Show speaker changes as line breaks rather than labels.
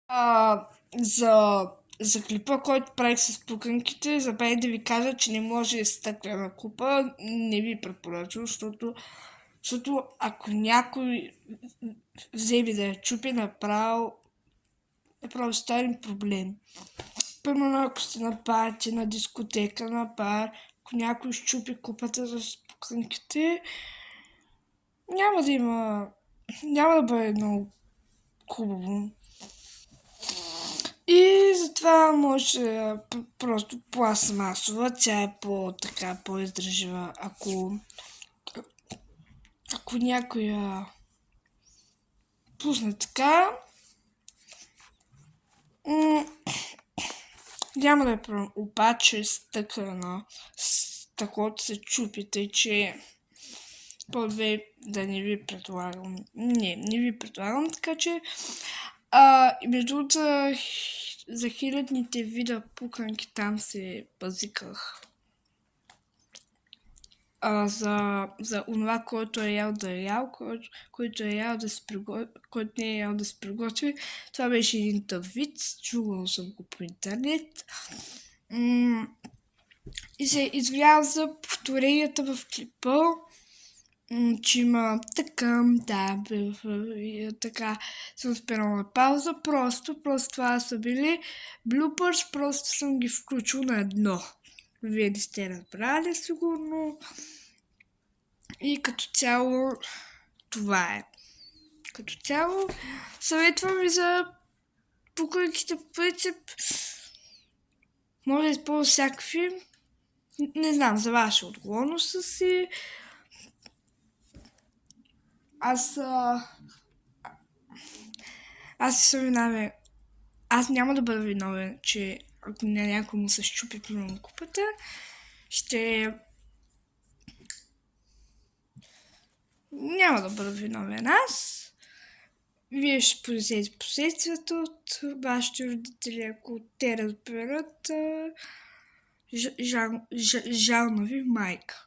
А, за клипа, който правих с пуканките, забравих да ви кажа, че не може стъклена купа. Не ви препоръчвам, защото ако някой вземе да я чупи, направо старен проблем. Примерно, ако сте на парти, на дискотека, на бар, ако някой щупи купата с пуканките, няма да бъде много хубаво. И затова може просто пластмасова, тя е по-издържива. Ако някоя пусне така, няма да е проблем. Обаче стъклото се чупи, тъй че по-добре да не ви предлагам. Не ви предлагам, така че между другото за хилядните вида пуканки там се базиках. За онова, който е ял да е ял, който е ял да се приготви, който не е ял да се приготви. Това беше един тъп виц, чувал съм го по интернет. И се извинявам за повторенията в клипа, че има така, така съм спирала на пауза, просто това са били блупърс, просто съм ги включил на едно. Вие не сте разбрали сигурно. И като цяло това е. Като цяло съветвам ви за пуканките по принцип. Може да използвам всякакви. Не знам, за ваша отговорност си. Аз съм виновен. Аз няма да бъда виновен, че ако някой му се щупи примерно купата, няма да бъда виновен аз. Вие ще понесете последствията от вашите родители, ако те разберат. Жал на ви майка.